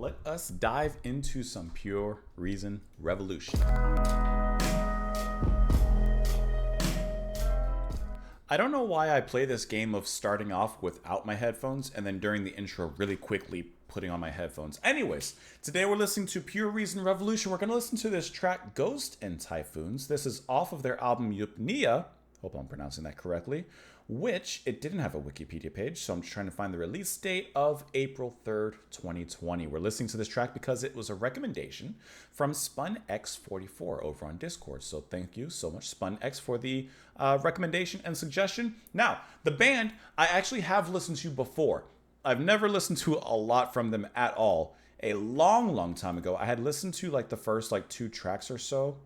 Let us dive into some Pure Reason Revolution. I don't know why I play this game of starting off without my headphones and then during the intro really quickly putting on my headphones. Anyways, today we're listening to Pure Reason Revolution. We're going to listen to this track Ghost and Typhoons. This is off of their album Eupnia. Hope I'm pronouncing that correctly. Which, it didn't have a Wikipedia page, so I'm just trying to find the release date of April 3rd, 2020. We're listening to this track because it was a recommendation from SpunX44 over on Discord. So thank you so much, SpunX, for the recommendation and suggestion. Now, the band I actually have listened to before. I've never listened to a lot from them at all. A long time ago, I had listened to like the first like 2 tracks or so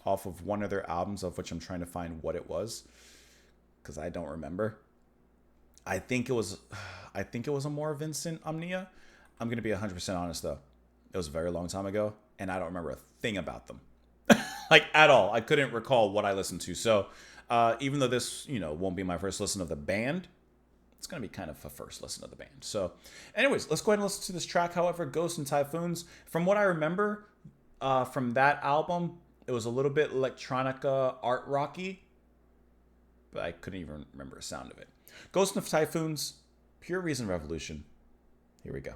off of one of their albums, of which I'm trying to find what it was, because I don't remember. I think it was a more Vincent Omnia. I'm going to be 100% honest, though. It was a very long time ago, and I don't remember a thing about them. Like, at all. I couldn't recall what I listened to. So, even though this, won't be my first listen of the band, it's going to be kind of a first listen of the band. So, anyways, let's go ahead and listen to this track, however, Ghosts and Typhoons. From what I remember from that album, it was a little bit electronica, art rocky, but I couldn't even remember the sound of it. Ghost of Typhoons, Pure Reason Revolution. Here we go.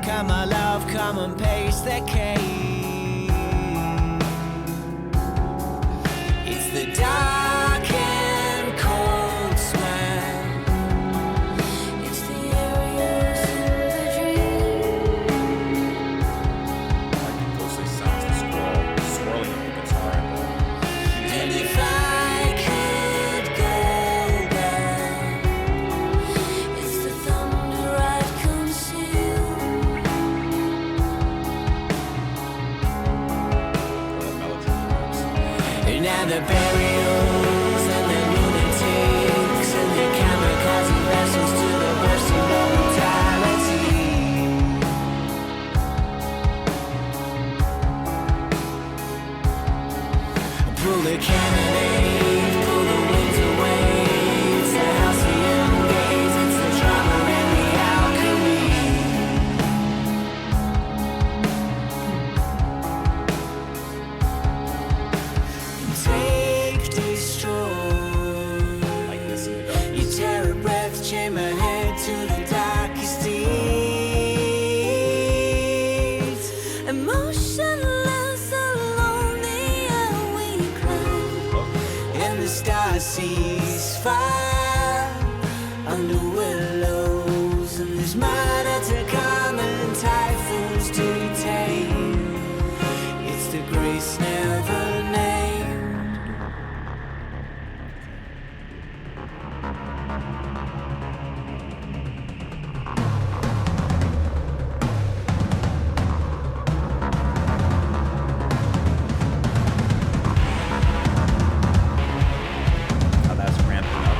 Come my love, come and pace the cave. It's the dark and cold smell. It's the areas in the dream. I can closely sound the swirling of the guitar. And if I could go back, it's the thunder I'd conceal. And the burials and the lunatics and the kamikaze vessels to the bursting mortality. Pull the cannonade, pull the winds away. It's the halcyon gaze, it's the drama and the alchemy. Take, destroy. Like this in the dark. You tear a breath, chain my head to the darkest deeds. Emotionless, alone, the air we climb. And the stars cease fire under willows. And there's murder to come and typhoons to tame. It's the grace never named. How that's ramping up.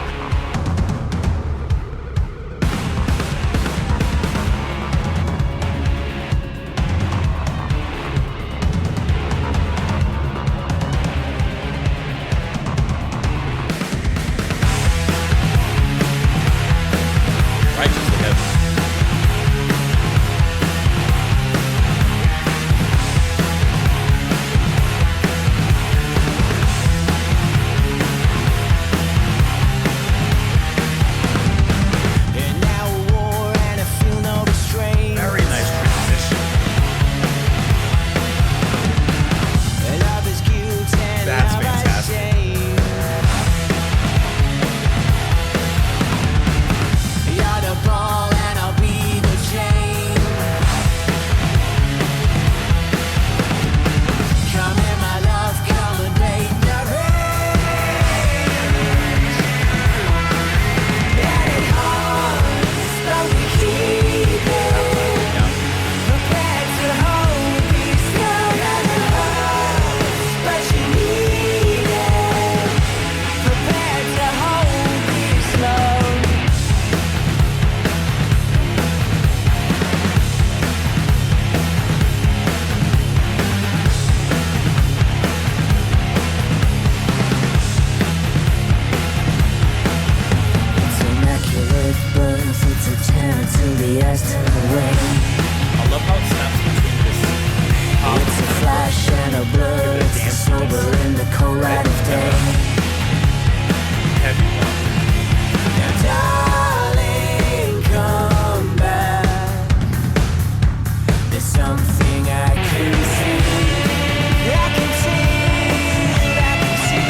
till the eyes turn away. I love how it snaps between this. It's a flash and a blur. It's the sober in the cold light of day. Heavy one. Now, darling, come back. There's something I can see. I can see. I can see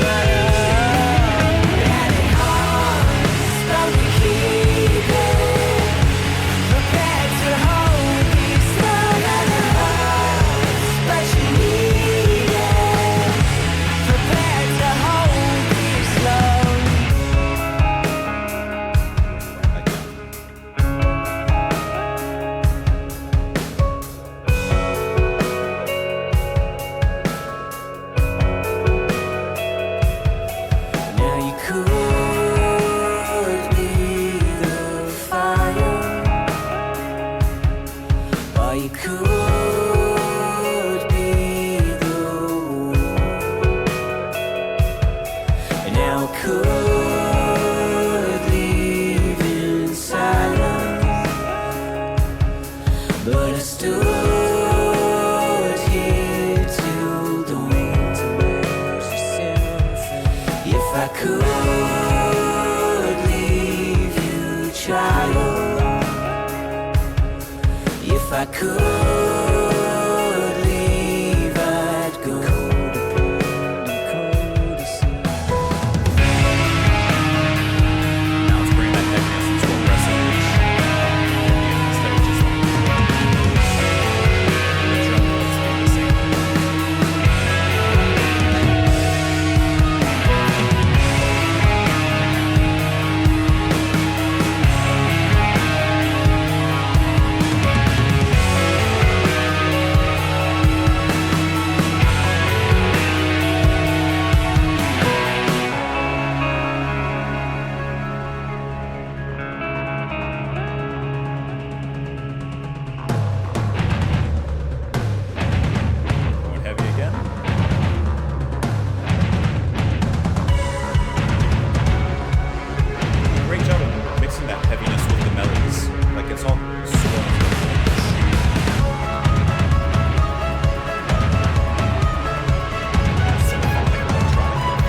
my love. And it haunts, but we keep it. Prepared to hold these love and it hurts, but you need it. Prepared to hold these love. Now you could be the fire, or you could be the wood. And now I could leave in silence, but I stood here till the winter wears a symphony. If I could leave you, child, if I could leave, I'd go to bed and cold to sleep. Now let's bring that heaviness into a resolution. Instead of just the drum notes being the same. Going heavy again. Great job of mixing that heaviness with the melodies. Like it's all sort of symphonic electronic.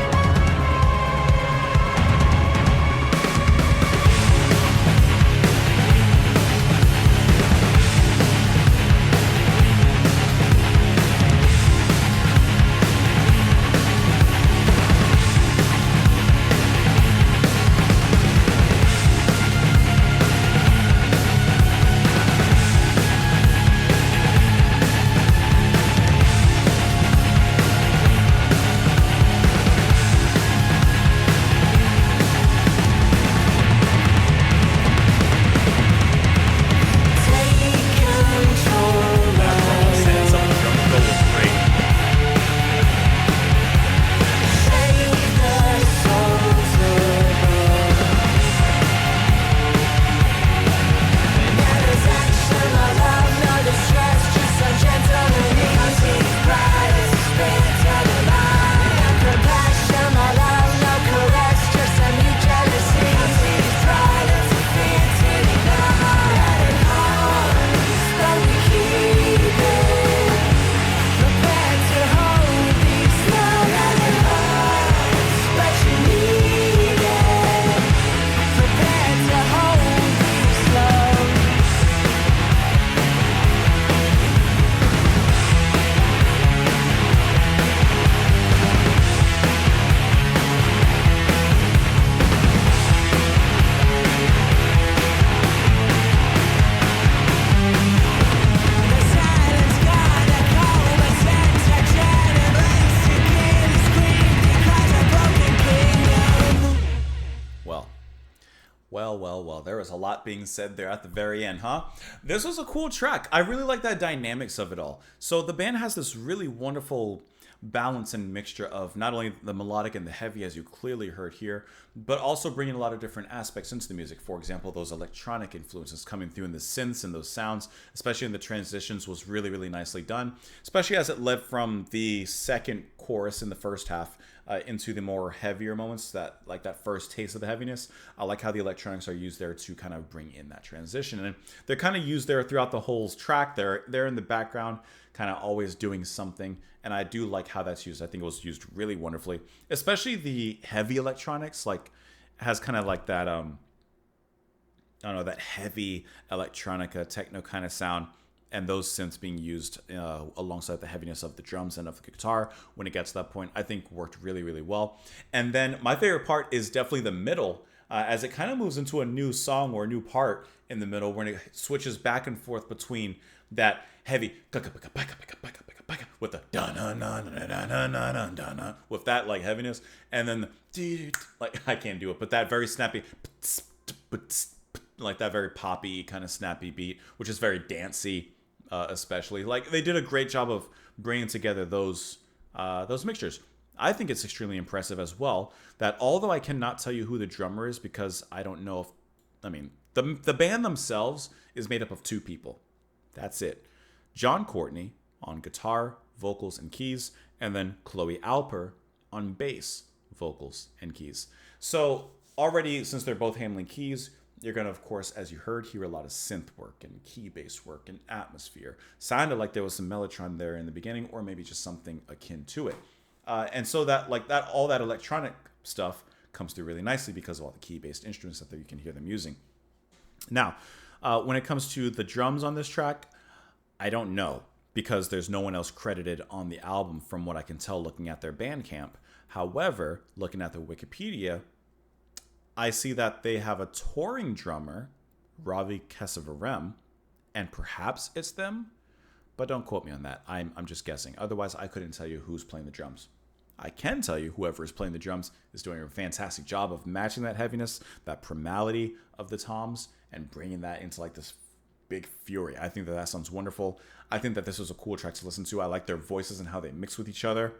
Sense of the drum fill was great. Well, there was a lot being said there at the very end, huh? This was a cool track. I really like that dynamics of it all. So the band has this really wonderful balance and mixture of not only the melodic and the heavy, as you clearly heard here, but also bringing a lot of different aspects into the music. For example, those electronic influences coming through in the synths and those sounds, especially in the transitions, was really, really nicely done, especially as it led from the second chorus in the first half into the more heavier moments, that like that first taste of the heaviness. I like how the electronics are used there to kind of bring in that transition, and they're kind of used there throughout the whole track. They're in the background, kind of always doing something, and I do like how that's used. I think it was used really wonderfully, especially the heavy electronics. Like has kind of like that I don't know, that heavy electronica techno kind of sound, and those synths being used alongside the heaviness of the drums and of the guitar when it gets to that point, I think worked really, really well. And then my favorite part is definitely the middle, as it kind of moves into a new song or a new part in the middle when it switches back and forth between that heavy with the with that like heaviness, and then the, like I can't do it, but that very snappy like that very poppy kind of snappy beat, which is very dancey. Especially like they did a great job of bringing together those mixtures. I think it's extremely impressive as well that although I cannot tell you who the drummer is because I don't know if, I mean, the band themselves is made up of 2 people. That's it. John Courtney on guitar, vocals, and keys, and then Chloe Alper on bass, vocals, and keys. So already, since they're both handling keys, you're going to, of course, as you heard, hear a lot of synth work and key-based work and atmosphere. Sounded like there was some mellotron there in the beginning, or maybe just something akin to it. And so that, like that, all that electronic stuff comes through really nicely because of all the key-based instruments that you can hear them using. Now, when it comes to the drums on this track, I don't know because there's no one else credited on the album from what I can tell looking at their Bandcamp. However, looking at their Wikipedia, I see that they have a touring drummer, Ravi Kesavarem, and perhaps it's them, but don't quote me on that. I'm just guessing. Otherwise, I couldn't tell you who's playing the drums. I can tell you whoever is playing the drums is doing a fantastic job of matching that heaviness, that primality of the toms, and bringing that into like this big fury. I think that sounds wonderful. I think that this was a cool track to listen to. I like their voices and how they mix with each other.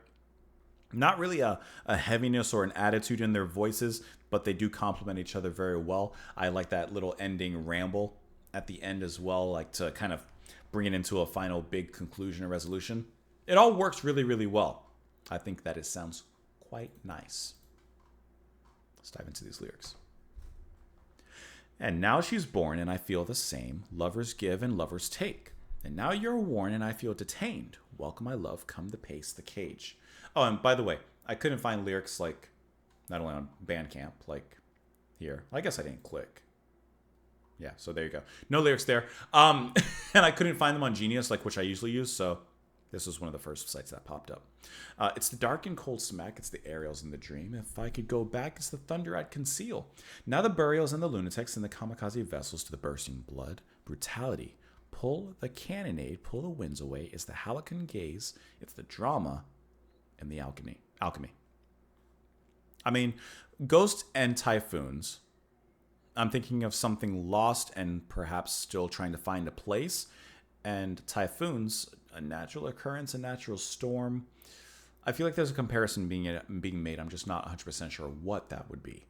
Not really a heaviness or an attitude in their voices, but they do complement each other very well. I like that little ending ramble at the end as well, like to kind of bring it into a final big conclusion or resolution. It all works really, really well. I think that it sounds quite nice. Let's dive into these lyrics. And now she's born and I feel the same. Lovers give and lovers take. And now you're worn and I feel detained. Welcome my love, come the pace, the cage. Oh, and by the way, I couldn't find lyrics like, not only on Bandcamp, like here. I guess I didn't click. Yeah, so there you go. No lyrics there. And I couldn't find them on Genius, like which I usually use, so this was one of the first sites that popped up. It's the dark and cold smack, it's the aerials in the dream. If I could go back, it's the thunder I'd conceal. Now the burials and the lunatics and the kamikaze vessels to the bursting blood. Brutality. Pull the cannonade, pull the winds away. It's the halcyon gaze, it's the drama, and the alchemy. I mean, Ghost and Typhoons, I'm thinking of something lost and perhaps still trying to find a place. And Typhoons, a natural occurrence, a natural storm. I feel like there's a comparison being made. I'm just not 100% sure what that would be.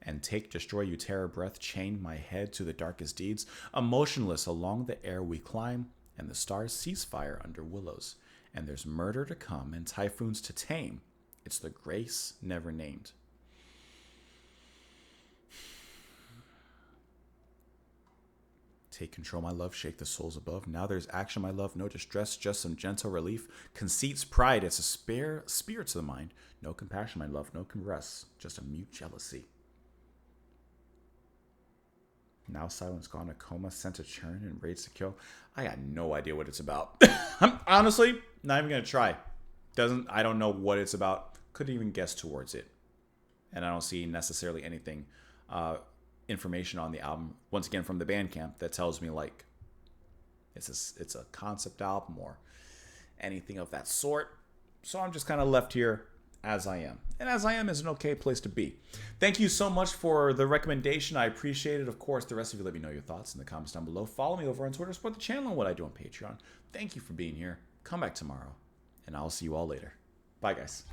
And take, destroy, you terror breath, chain my head to the darkest deeds. Emotionless along the air we climb, and the stars cease fire under willows. And there's murder to come and typhoons to tame. It's the grace never named. Take control, my love, shake the souls above. Now there's action, my love, no distress, just some gentle relief. Conceit's pride, it's a spirit to the mind. No compassion, my love, no caress, just a mute jealousy. Now silence gone, a coma, sent to churn and rage to kill. I got no idea what it's about. I'm honestly not even gonna try. I don't know what it's about. Couldn't even guess towards it. And I don't see necessarily anything information on the album, once again from the Bandcamp, that tells me like it's a concept album or anything of that sort. So I'm just kind of left here as I am. And as I am is an okay place to be. Thank you so much for the recommendation. I appreciate it. Of course, the rest of you, let me know your thoughts in the comments down below. Follow me over on Twitter, support the channel and what I do on Patreon. Thank you for being here. Come back tomorrow, and I'll see you all later. Bye, guys.